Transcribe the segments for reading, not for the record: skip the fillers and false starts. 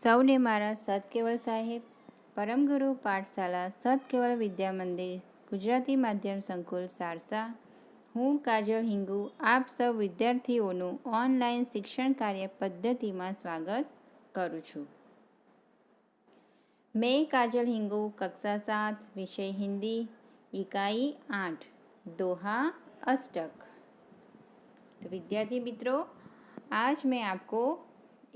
સૌને મારા સતકેવળ સાહેબ પરમગુરુ પાઠશાલા સતકેવળ વિદ્યા મંદિર ગુજરાતી માધ્યમ સંકુલ સારસા. હું કાજલ હિંગુ આપ સૌ વિદ્યાર્થીઓનું ઓનલાઈન શિક્ષણ કાર્ય પદ્ધતિમાં સ્વાગત કરું છું. मैं काजल हिंगू कक्षा 7 विषय हिंदी इकाई 8 दोहा अष्टक. तो विद्यार्थी मित्रों, आज मैं आपको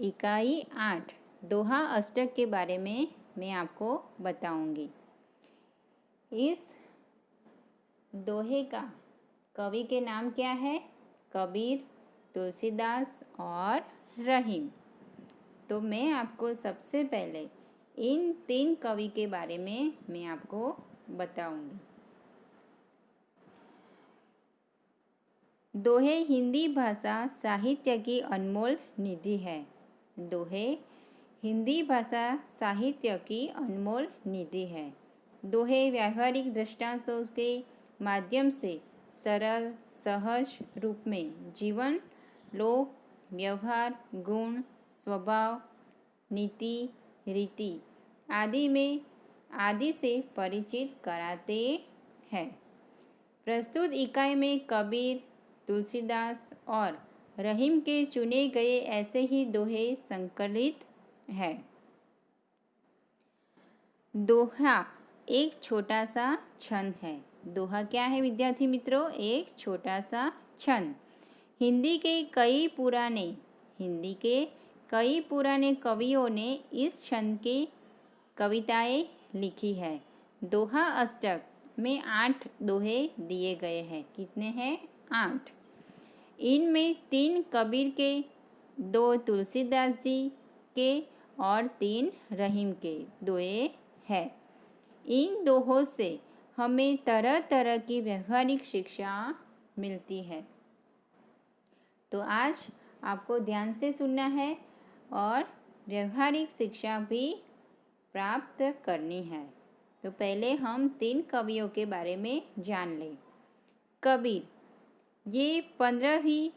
इकाई 8 दोहा अष्टक के बारे में मैं आपको बताऊंगी. इस दोहे का कवि के नाम क्या है? कबीर, तुलसीदास और रहीम. तो मैं आपको सबसे पहले इन 3 कवि के बारे में मैं आपको बताऊंगी. दोहे हिंदी भाषा साहित्य की अनमोल निधि है. दोहे हिंदी भाषा साहित्य की अनमोल निधि है. दोहे व्यावहारिक दृष्टांतों के माध्यम से सरल सहज रूप में जीवन, लोक, व्यवहार, गुण, स्वभाव, नीति, रीति आदि से परिचित कराते हैं. प्रस्तुत इकाई में कबीर, तुलसीदास और रहीम के चुने गए ऐसे ही दोहे संकलित है. दोहा एक छोटा सा छंद है. दोहा क्या है विद्यार्थी मित्रों? एक छोटा सा छंद. हिंदी के कई पुराने कवियों ने इस छंद की कविताएं लिखी है. दोहा अष्टक में 8 दोहे दिए गए हैं. कितने हैं? 8. इनमें 3 कबीर के, 2 तुलसीदास जी के और 3 रहीम के दोहे हैं. इन दोहों से हमें तरह तरह की व्यवहारिक शिक्षा मिलती है. तो आज आपको ध्यान से सुनना है और व्यवहारिक शिक्षा भी प्राप्त करनी है. तो पहले हम 3 कवियों के बारे में जान लें. कबीर, ये 15वीं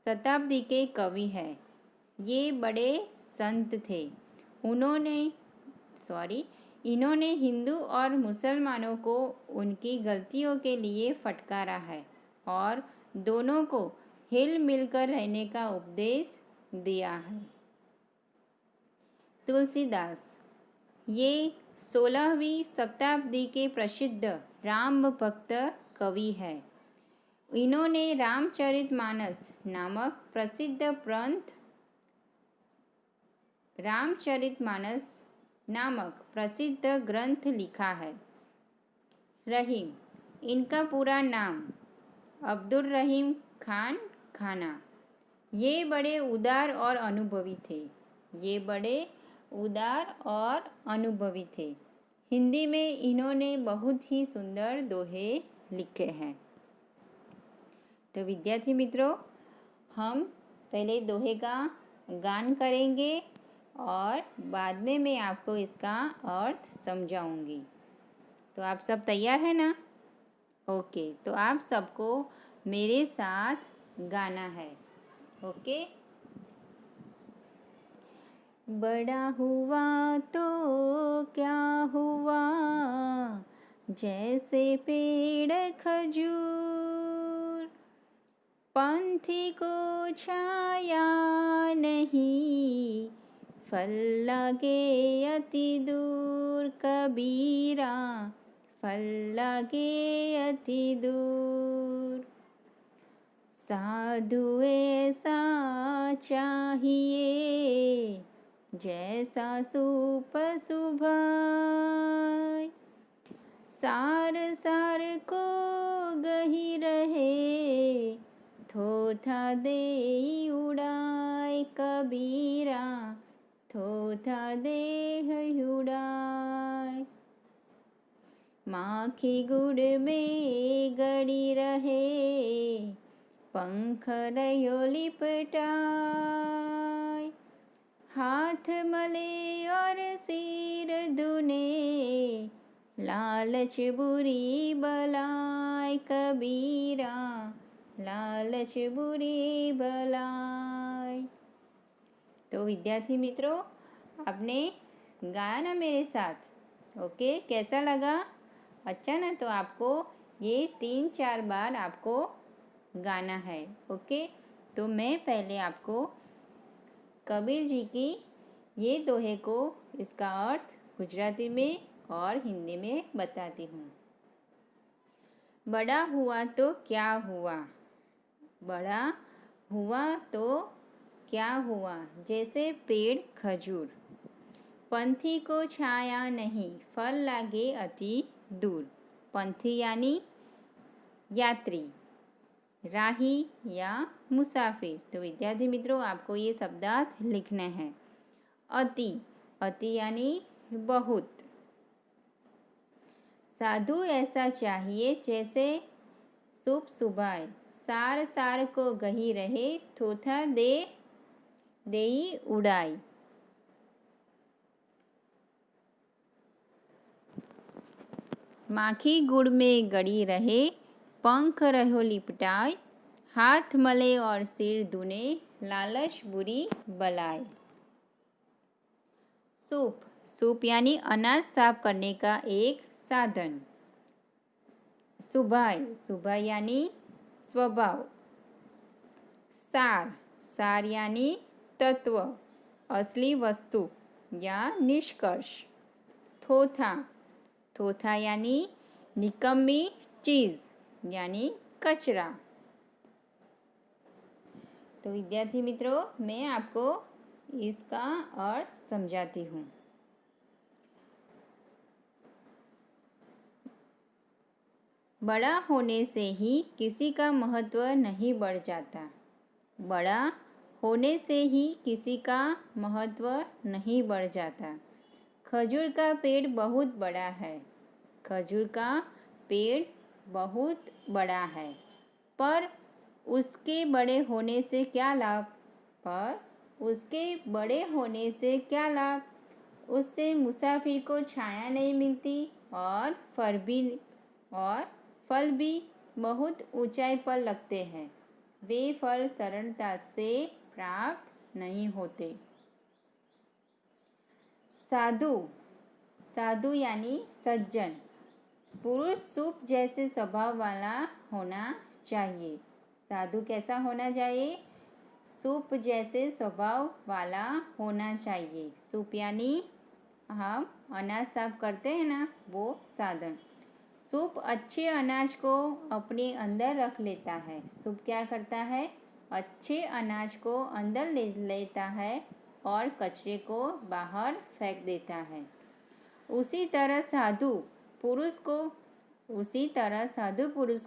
शताब्दी के कवि हैं. ये बड़े संत थे. इन्होंने हिंदू और मुसलमानों को उनकी गलतियों के लिए फटकारा है और दोनों को हिल मिलकर रहने का उपदेश दिया है. तुलसीदास, ये 16वीं शताब्दी के प्रसिद्ध राम भक्त कवि हैं. इन्होंने रामचरितमानस नामक प्रसिद्ध ग्रंथ लिखा है. रहीम, इनका पूरा नाम अब्दुल रहीम खान खाना. ये बड़े उदार और अनुभवी थे. हिंदी में इन्होंने बहुत ही सुंदर दोहे लिखे हैं. तो विद्यार्थी मित्रों, हम पहले दोहे का गान करेंगे और बाद में मैं आपको इसका अर्थ समझाऊंगी. तो आप सब तैयार हैं ना? ओके, तो आप सबको मेरे साथ गाना है. ओके. बड़ा हुआ तो क्या हुआ, जैसे पेड़ खजूर, पंथी को छाया नहीं, फल लगे अति दूर. कबीरा, फल लगे अति दूर. साधु ऐसा चाहिए, जैसा सूप सुभाए, सार सार को गही रहे, थोथा दे उड़ाए. कबीरा, थोथा दे उड़ाए. माखी गुड़ में गड़ी रहे, पंख रयो लिपटाए. हाथ मले और सिर धुने, लालच बुरी बलाय. कबीरा, लालच बुरी बलाय. तो विद्यार्थी मित्रों, आपने गाया ना मेरे साथ। ओके, कैसा लगा? अच्छा ना? तो आपको ये 3-4 बार आपको गाना है। ओके, तो मैं पहले आपको कबीर जी की ये दोहे को, इसका अर्थ गुजराती में और हिंदी में बताती हूँ। बड़ा हुआ तो क्या हुआ, बड़ा हुआ तो क्या हुआ, जैसे पेड़ खजूर, पंथी को छाया नहीं, फल लागे अति दूर। पंथी यानी यात्री, राही या मुसाफिर। तो विद्यार्थी मित्रों, आपको ये शब्दार्थ लिखने हैं। अति, अति यानी बहुत। साधु ऐसा चाहिए जैसे शुभ सुभाए, सार सार को गही रहे, थोथा दे देई उड़ाई। माखी गुड़ में गड़ी रहे, पंख रहो लिपटाए, हाथ मले और सिर धुने, लालच बुरी बलाए। सूप, सूप यानी अनाज साफ करने का एक साधन। सुभाय, सुभाय यानी स्वभाव। सार, सार यानी तत्व, असली वस्तु या निष्कर्ष। थोथा, थोथा यानी निकम्मी चीज यानी कचरा। तो विद्यार्थी मित्रों, मैं आपको इसका अर्थ समझाती हूँ। बड़ा होने से ही किसी का महत्व नहीं बढ़ जाता, बड़ा होने से ही किसी का महत्व नहीं बढ़ जाता। खजूर का पेड़ बहुत बड़ा है, खजूर का पेड़ बहुत बड़ा है, पर उसके बड़े होने से क्या लाभ, पर उसके बड़े होने से क्या लाभ, उससे मुसाफिर को छाया नहीं मिलती और फल भी बहुत ऊंचाई पर लगते हैं, वे फल सरलता से प्राप्त नहीं होते। साधु, साधु यानी सज्जन, पुरुष सूप जैसे स्वभाव वाला होना चाहिए। साधु कैसा होना चाहिए? सूप जैसे स्वभाव वाला होना चाहिए। सूप यानी हम अनाज साफ करते हैं ना, वो साधन। सूप अच्छे अनाज को अपने अंदर रख लेता है। सूप क्या करता है? अच्छे अनाज को अंदर ले लेता है और कचरे को बाहर फेंक देता है। उसी तरह साधु पुरुष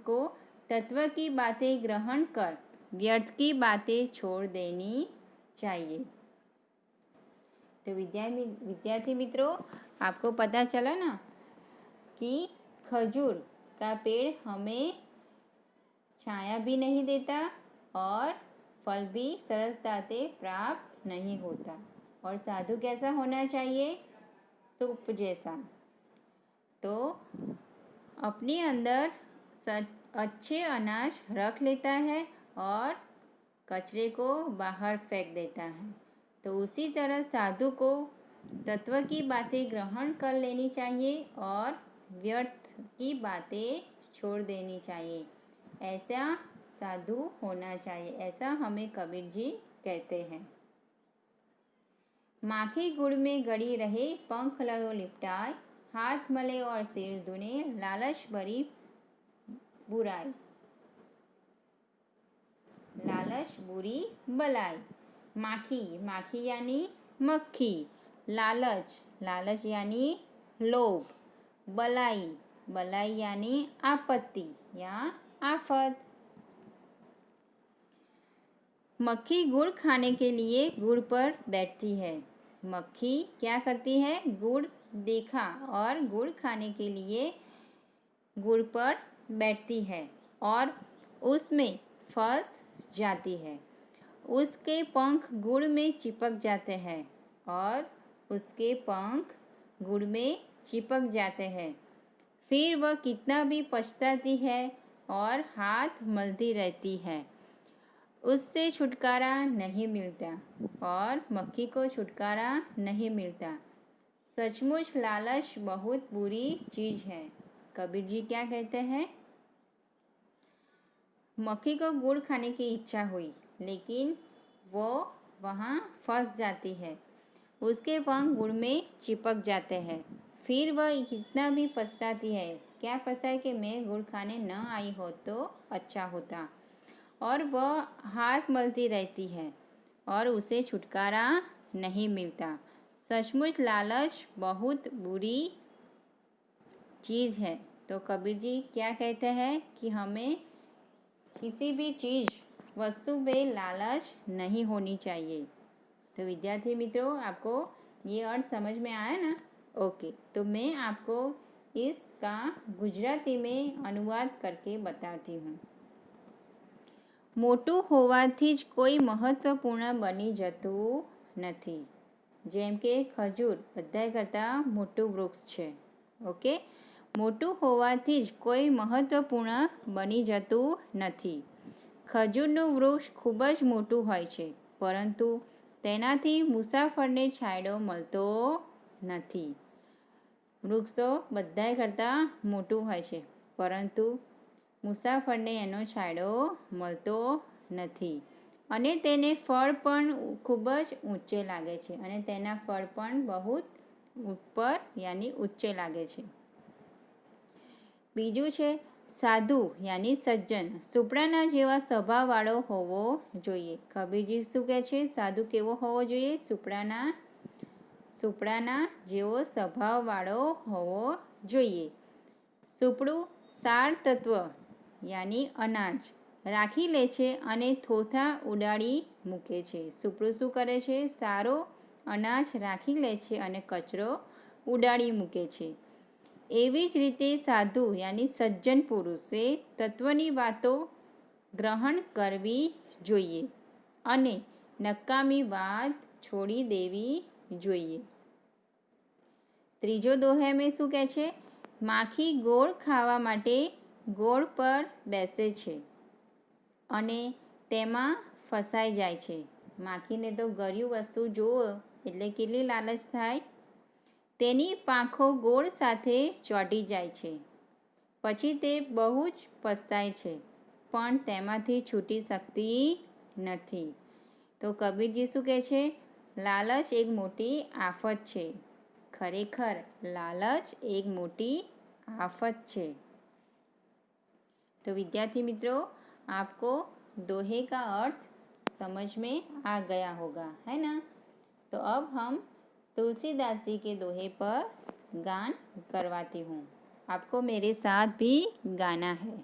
को तत्व की बातें ग्रहण कर व्यर्थ की बातें छोड़ देनी चाहिए। तो विद्यार्थी मित्रों, आपको पता चला ना कि खजूर का पेड़ हमें छाया भी नहीं देता और फल भी सरलता से प्राप्त नहीं होता। और साधु कैसा होना चाहिए? सूप जैसा। तो अपने अंदर अच्छे अनाज रख लेता है और कचरे को बाहर फेंक देता है। तो उसी तरह साधु को तत्व की बातें ग्रहण कर लेनी चाहिए और व्यर्थ की बातें छोड़ देनी चाहिए। ऐसा साधु होना चाहिए, ऐसा हमें कबीर जी कहते हैं। माखी गुड़ में गड़ी रहे, पंख लो लिपटाए, हाथ मले और सिर धुने, लालच बड़ी बुराई, लालच बुरी बलाई। माखी, माखी यानी मक्खी। लालच, लालच यानी लोभ। बलाई, बलाई यानी आपत्ति या आफत। मक्खी गुड़ खाने के लिए गुड़ पर बैठती है। मक्खी क्या करती है? गुड़ देखा और गुड़ खाने के लिए गुड़ पर बैठती है और उसमें फंस जाती है। उसके पंख गुड़ में चिपक जाते हैं और उसके पंख गुड़ में चिपक जाते हैं। फिर वह कितना भी पछताती है और हाथ मलती रहती है। उससे छुटकारा नहीं मिलता और मक्खी को छुटकारा नहीं मिलता। सचमुच लालच बहुत बुरी चीज है। कबीर जी क्या कहते हैं? मक्खी को गुड़ खाने की इच्छा हुई, लेकिन वो वहाँ फंस जाती है। उसके पंख गुड़ में चिपक जाते हैं। फिर वह कितना भी पछताती है, क्या पछता है कि मैं गुड़ खाने न आई हो तो अच्छा होता। और वह हाथ मलती रहती है और उसे छुटकारा नहीं मिलता। सचमुच लालच बहुत बुरी चीज़ है। तो कबीर जी क्या कहते हैं कि हमें किसी भी चीज़ वस्तु पे लालच नहीं होनी चाहिए। तो विद्यार्थी मित्रों, आपको ये अर्थ समझ में आया ना? ओके, तो मैं आपको इसका गुजराती में अनुवाद करके बताती हूँ। મોટું હોવાથી જ કોઈ મહત્વપૂર્ણ બની જતું નથી. જેમ કે ખજૂર બધાય કરતાં મોટું વૃક્ષ છે. ઓકે, મોટું હોવાથી જ કોઈ મહત્વપૂર્ણ બની જતું નથી. ખજૂરનું વૃક્ષ ખૂબ જ મોટું હોય છે, પરંતુ તેનાથી મુસાફરને છાંયડો મળતો નથી. વૃક્ષો બધાય કરતાં મોટું હોય છે, પરંતુ મુસાફરને એનો છાંયડો મળતો નથી અને તેને ફળ પણ ખૂબ જ ઊંચે લાગે છે અને તેના ફળ પણ બહુ ઉપર યાની ઊંચે લાગે છે. બીજું છે સાધુ યાની સજ્જન સુપડાના જેવા સ્વભાવવાળો હોવો જોઈએ. કબીરજી શું કહે છે? સાધુ કેવો હોવો જોઈએ? સુપડાના જેવો સ્વભાવવાળો હોવો જોઈએ. સુપડું સાર તત્વ યાની અનાજ રાખી લે છે અને થોથા ઉડાડી મૂકે છે. સુપડું શું કરે છે? સારો અનાજ રાખી લે છે અને કચરો ઉડાડી મૂકે છે. એવી જ રીતે સાધુ યાની સજ્જન પુરુષે તત્વની વાતો ગ્રહણ કરવી જોઈએ અને નકામી વાત છોડી દેવી જોઈએ. ત્રીજો દોહે મેં શું કહે છે? માખી ગોળ ખાવા માટે ગોળ પર બેસે છે અને તેમાં ફસાઈ જાય છે. માખીને તો ગળ્યું વસ્તુ જુઓ એટલે કેટલી લાલચ થાય. તેની પાંખો ગોળ સાથે ચોંટી જાય છે. પછી તે બહુ જ પસ્તાય છે, પણ તેમાંથી છૂટી શકતી નથી. તો કબીરજી શું કહે છે? લાલચ એક મોટી આફત છે. ખરેખર લાલચ એક મોટી आफत છે. तो विद्यार्थी मित्रों, आपको दोहे का अर्थ समझ में आ गया होगा, है ना? तो अब हम तुलसीदास जी के दोहे पर गान करवाती हूँ. आपको मेरे साथ भी गाना है.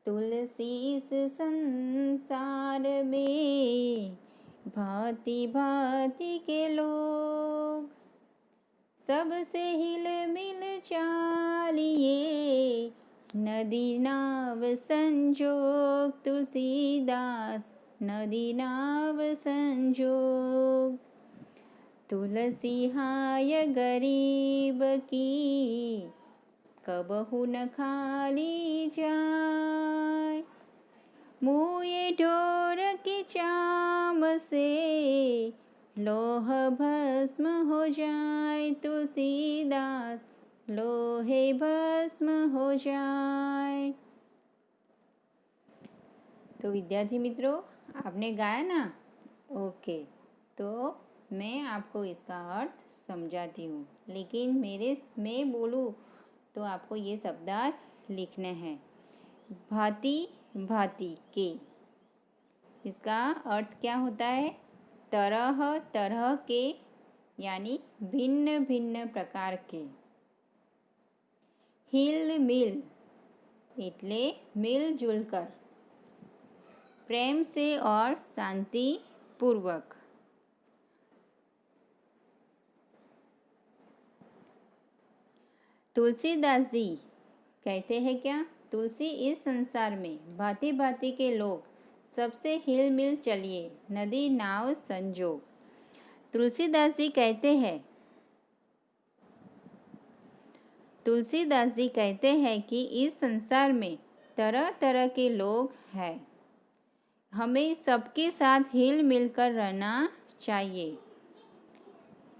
तुलसी इस संसार में भांति भांति के लोग सबसे हिल मिल चालिए नदी नाव संजोग. तुलसीदास नदी नाव संजोग. तुलसी हाय गरीब की कबहु न खाली जाय. मुए ढोर की चाम से लोह भस्म हो जाए. तुलसीदास लोहे भस्म हो जाए. तो विद्यार्थी मित्रों, आपने गाया ना? ओके, तो मैं आपको इसका अर्थ समझाती हूँ, लेकिन मैं बोलूँ तो आपको ये शब्दार्थ लिखने हैं. भांति भांति के, इसका अर्थ क्या होता है? तरह तरह के यानी भिन्न भिन्न प्रकार के. हिल मिल એટલે मिलजुल कर, प्रेम से और शांति पूर्वक. तुलसीदास जी कहते हैं क्या? तुलसी इस संसार में भांति भांति के लोग सबसे हिल मिल चलिए नदी नाव संजोग. तुलसीदास जी कहते हैं कि इस संसार में तरह तरह के लोग हैं। हमें सबके साथ हिल मिलकर रहना चाहिए,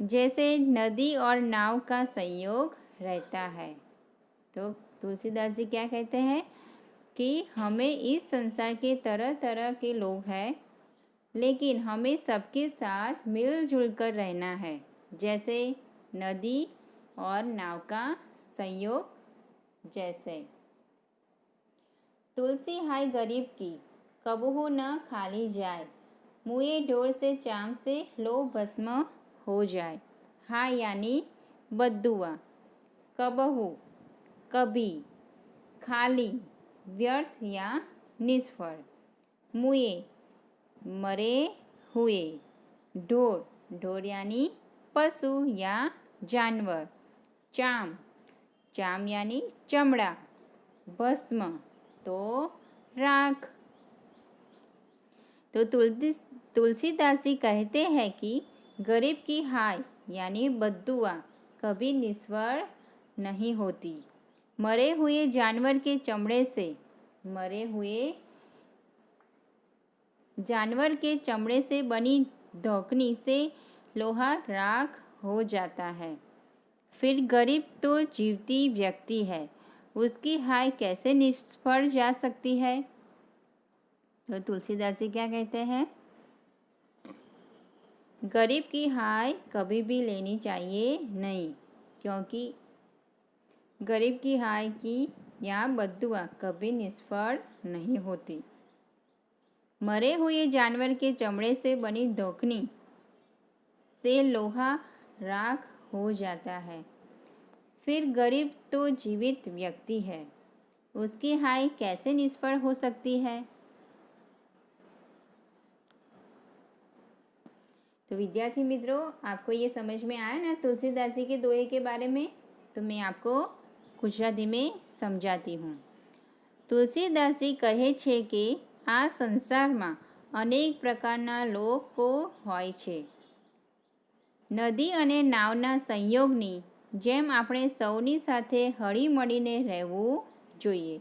जैसे नदी और नाव का संयोग रहता है। तो तुलसीदास जी क्या कहते हैं कि हमें इस संसार के तरह तरह के लोग हैं, लेकिन हमें सबके साथ मिलजुल कर रहना है, जैसे नदी और नाव का संयोग जैसे। तुलसी हाय गरीब की, कबहू न खाली जाए, मुए ढोर से चाम से लो भस्म हो जाए। हाय यानी बद्दुआ, कबहू कभी, खाली व्यर्थ या निष्फल, मुए मरे हुए, ढोर ढोर यानी पशु या जानवर, चाम चाम यानी चमड़ा, भस्म तो राख। तो तुलसीदास जी कहते हैं कि गरीब की हाय यानी बद्दुआ कभी निष्फल नहीं होती। मरे हुए जानवर के चमड़े से, मरे हुए जानवर के चमड़े से बनी धोकनी से लोहा राख हो जाता है। फिर गरीब तो जीवती व्यक्ति है, उसकी हाय कैसे निष्फल जा सकती है? तो तुलसीदास जी क्या कहते हैं, गरीब की हाय कभी भी लेनी चाहिए नहीं, क्योंकि गरीब की हाय की या बद्दुआ कभी निष्फल नहीं होती। मरे हुए जानवर के चमड़े से बनी धोकनी से लोहा राख हो जाता है। फिर गरीब तो जीवित व्यक्ति है, उसकी हाय कैसे निष्फल हो सकती है? तो विद्यार्थी मित्रों, आपको ये समझ में आया ना तुलसीदास जी के दोहे के बारे में? तो मैं आपको गुजराती में समझाती हूँ। तुलसीदास जी કહે છે કે આ સંસારમાં અનેક પ્રકારના લોકો હોય છે। નદી અને નાવના સંયોગની જેમ આપણે સૌની સાથે હળીમળીને રહેવું જોઈએ।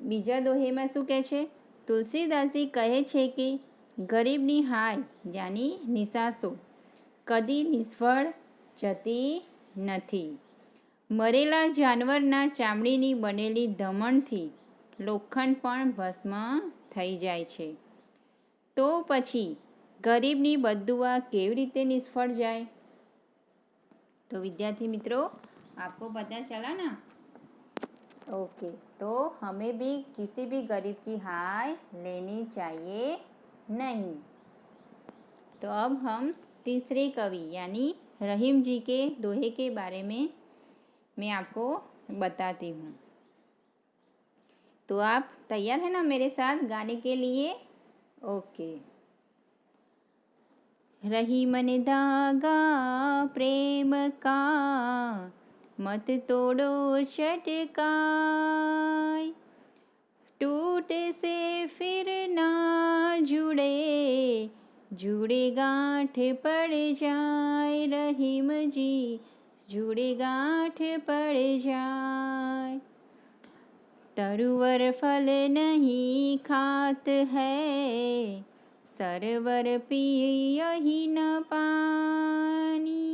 બીજા દોહેમાં શું કહે છે? તુલસીદાસજી કહે છે કે ગરીબની હાય યાની નિસાસો કદી નિષ્ફળ જતી નથી। મરેલા જાનવરના ચામડીની બનેલી ધમણથી લોખંડ પણ ભસ્મ થઈ જાય છે, તો પછી ગરીબની બદ્દુઆ કેવી રીતે નિષ્ફળ જાય? तो विद्यार्थी मित्रों, आपको पता चला ना? ओके, तो हमें भी किसी भी गरीब की हाय लेनी चाहिए नहीं। तो अब हम तीसरे कवि यानी रहीम जी के दोहे के बारे में मैं आपको बताती हूँ। तो आप तैयार हैं ना मेरे साथ गाने के लिए? ओके। रहीम ने धागा प्रेम का, मत तोड़ो चटकाई, टूट से फिर ना जुड़े, जुड़े गांठ पड़ जाए। रहीम जी जुड़े गांठ पड़ जाए। तरुवर फल नहीं खात है, सरवर पियहि न पानी।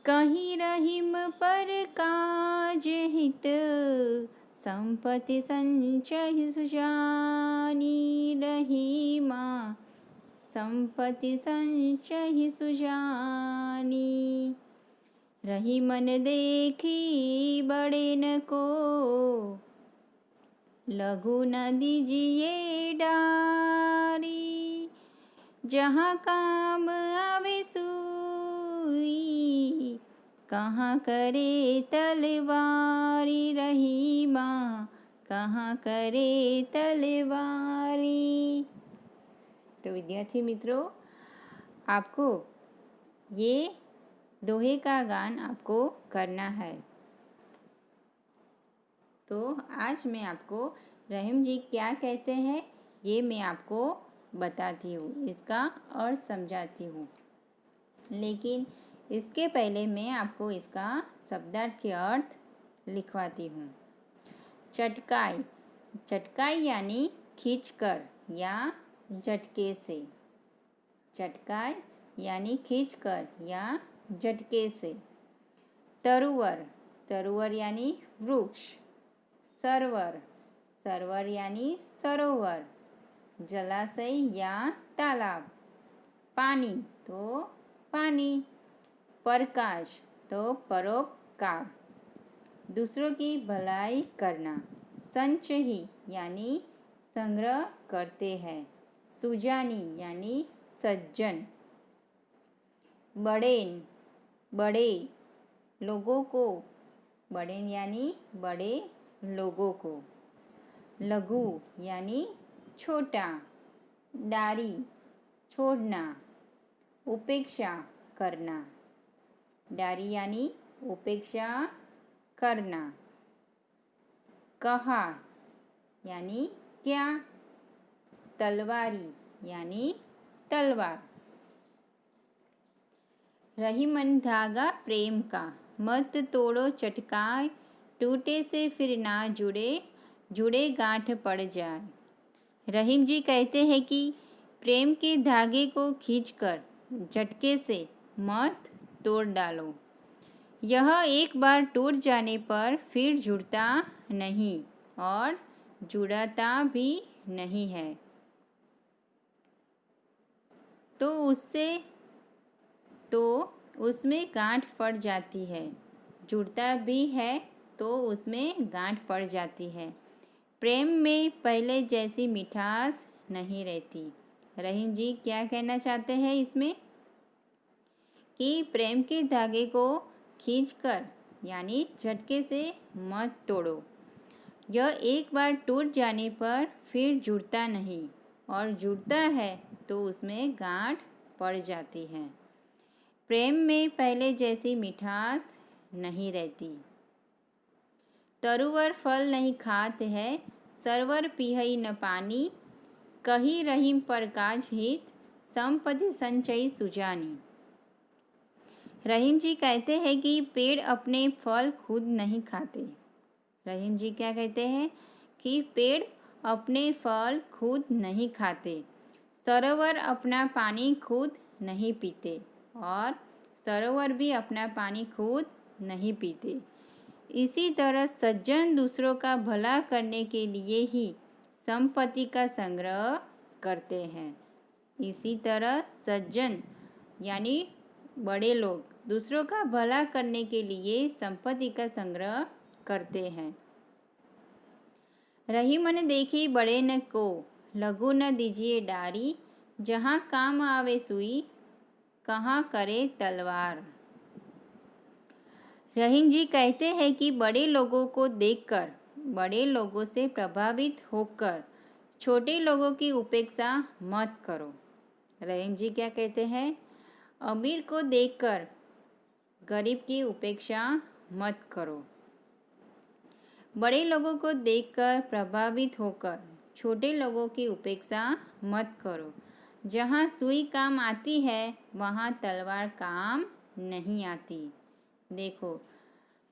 कहीं रहीम पर काज हित, संपत्ति संचय सुजानी। रहीमा संपत्ति संचय सुजानी। रहीमन देखी बड़े न को, लघु न दीजिए डारी। जहाँ काम आवे सुई, कहाँ करे तलवारी। रहीमा कहाँ करे तलवारी। तो विद्यार्थी मित्रों, आपको ये दोहे का गान आपको करना है। तो आज मैं आपको रहीम जी क्या कहते हैं ये मैं आपको बताती हूँ, इसका अर्थ समझाती हूँ। लेकिन इसके पहले मैं आपको इसका शब्दार्थ के अर्थ लिखवाती हूँ। चटकाई, चटकाई यानी खींचकर या झटके से। चटकाई यानी खींचकर या झटके से। तरुवर, तरुवर यानी वृक्ष। सरोवर, सरोवर यानी सरोवर। जलाशय या तालाब। पानी तो पानी। प्रकाश तो परोपकार, दूसरों की भलाई करना। संचयी यानी संग्रह करते हैं। सुजानी यानी सज्जन। बड़ेन, बड़े लोगों को। बड़ेन यानी बड़े लोगों को। लघु यानी छोटा। डारी छोड़ना। उपेक्षा करना। डारी यानी उपेक्षा करना। कहा यानी क्या। तलवारी यानी तलवार। रही मन धागा प्रेम का, मत तोड़ो चटकाए, टूटे से फिर ना जुड़े, जुड़े गांठ पड़ जाए। रहीम जी कहते हैं कि प्रेम के धागे को खींचकर झटके से मत तोड़ डालो। यह एक बार टूट जाने पर फिर जुड़ता नहीं और जुड़ता भी नहीं है। तो उसमें गांठ पड़ जाती है। जुड़ता भी है तो उसमें गांठ पड़ जाती है। प्रेम में पहले जैसी मिठास नहीं रहती। रहीम जी क्या कहना चाहते हैं इसमें कि प्रेम के धागे को खींचकर यानी झटके से मत तोड़ो। यह एक बार टूट जाने पर फिर जुड़ता नहीं और जुड़ता है तो उसमें गांठ पड़ जाती है। प्रेम में पहले जैसी मिठास नहीं रहती। तरुवर फल नहीं खात है, सरवर पीहई न पानी, कही रहीम प्रकाश हित, संपत्ति संचयी सुजानी। रहीम जी कहते हैं कि पेड़ अपने फल खुद नहीं खाते। रहीम जी क्या कहते हैं कि पेड़ अपने फल खुद नहीं खाते। सरोवर अपना पानी खुद नहीं पीते और सरोवर भी अपना पानी खुद नहीं पीते। इसी तरह सज्जन दूसरों का भला करने के लिए ही संपत्ति का संग्रह करते हैं। इसी तरह सज्जन यानी बड़े लोग दूसरों का भला करने के लिए संपत्ति का संग्रह करते हैं। रही मन देखी बड़े न को, लघु न दीजिए डारी, जहाँ काम आवे सुई, कहाँ करे तलवार। रहीम जी कहते हैं कि बड़े लोगों को देखकर, बड़े लोगों से प्रभावित होकर छोटे लोगों की उपेक्षा मत करो। रहीम जी क्या कहते हैं, अमीर को देखकर गरीब की उपेक्षा मत करो। बड़े लोगों को देखकर प्रभावित होकर छोटे लोगों की उपेक्षा मत करो। जहाँ सुई काम आती है वहाँ तलवार काम नहीं आती। देखो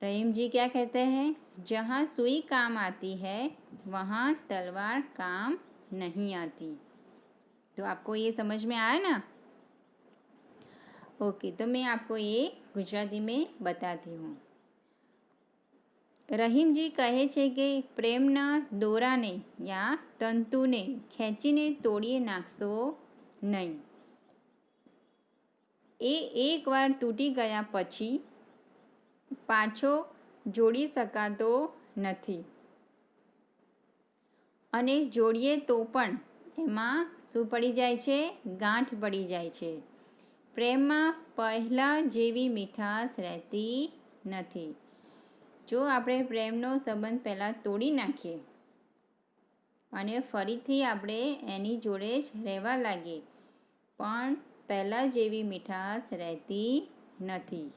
रहीम जी क्या कहते हैं, जहाँ सुई काम आती है वहाँ तलवार काम नहीं आती। तो आपको ये समझ में आया ना? ओके, तो मैं आपको ये गुजराती में बताती हूँ। રહીમ જી કહે છે કે પ્રેમના દોરાને યા તંતુને ખેંચીને તોડી નાખશો નહીં. એ એકવાર તૂટી ગયા પછી પાછો જોડી શકાતો નથી અને જોડીએ તો પણ એમાં શું પડી જાય છે? ગાંઠ પડી જાય છે. પ્રેમમાં પહેલાં જેવી મીઠાશ રહેતી નથી. જો આપણે પ્રેમનો સંબંધ પહેલાં તોડી નાખીએ અને ફરીથી આપણે એની જોડે જ રહેવા લાગીએ પણ પહેલાં જેવી મીઠાશ રહેતી નથી.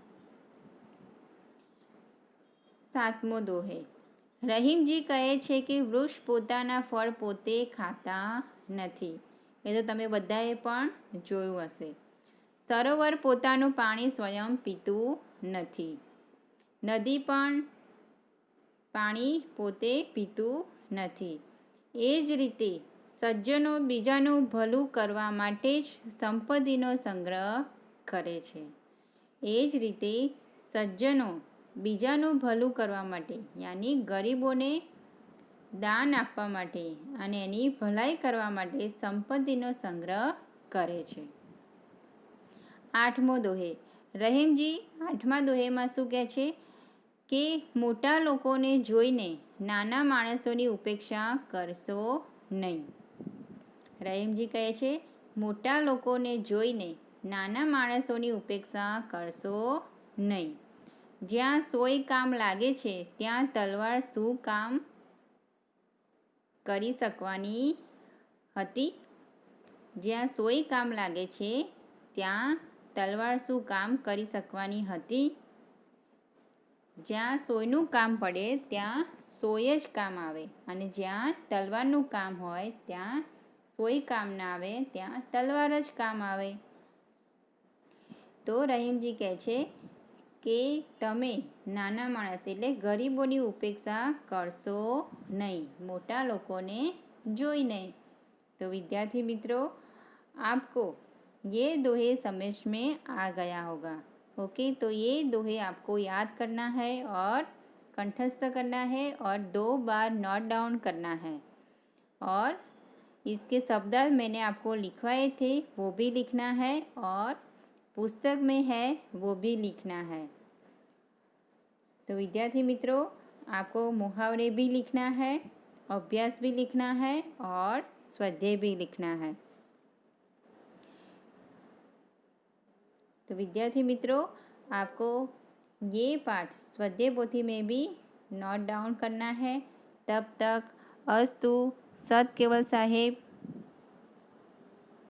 7મો દોહે. રહીમજી કહે છે કે વૃક્ષ પોતાના ફળ પોતે ખાતા નથી. એ તો તમે બધાએ પણ જોયું હશે. સરોવર પોતાનું પાણી સ્વયં પીતું નથી. નદી પણ પાણી પોતે પીતું નથી. એ જ રીતે સજ્જનો બીજાનું ભલું કરવા માટે જ સંપત્તિનો સંગ્રહ કરે છે. એ જ રીતે સજ્જનો બીજાનું ભલું કરવા માટે યાની ગરીબોને દાન આપવા માટે અને એની ભલાઈ કરવા માટે સંપત્તિનો સંગ્રહ કરે છે. 8મો દોહે. રહીમજી 8મા દોહેમાં શું કહે છે કે મોટા લોકોને જોઈને નાના માણસોની ઉપેક્ષા કરશો નહીં. રહીમજી કહે છે મોટા લોકોને જોઈને નાના માણસોની ઉપેક્ષા કરશો નહીં. જ્યાં 100 કામ લાગે છે ત્યાં તલવાર શું કામ કરી શકવાની હતી? જ્યાં 100 કામ લાગે છે ત્યાં તલવાર શું કામ કરી શકવાની હતી? જ્યાં 100નું કામ પડે ત્યાં 100 જ કામ આવે અને જ્યાં તલવારનું કામ હોય ત્યાં 100 કામ ના આવે, ત્યાં તલવાર જ કામ આવે. તો રહીમજી કહે છે કે તમે નાના માણસ એટલે ગરીબોની ઉપેક્ષા કરશો નહીં, મોટા લોકોને જોઈને. तो विद्यार्थी मित्रों, आपको ये दोहे समझ में आ गया होगा. ओके, तो ये दोहे आपको याद करना है और कंठस्थ करना है और 2 बार नोट डाउन करना है. और इसके शब्द मैंने आपको लिखवाए थे वो भी लिखना है और पुस्तक में है वो भी लिखना है. तो विद्यार्थी मित्रों, आपको मुहावरे भी लिखना है, अभ्यास भी लिखना है और स्वाध्याय भी लिखना है. तो विद्यार्थी मित्रों, आपको ये पाठ स्वाध्याय पोथी में भी नोट डाउन करना है. तब तक अस्तु. सत केवल साहेब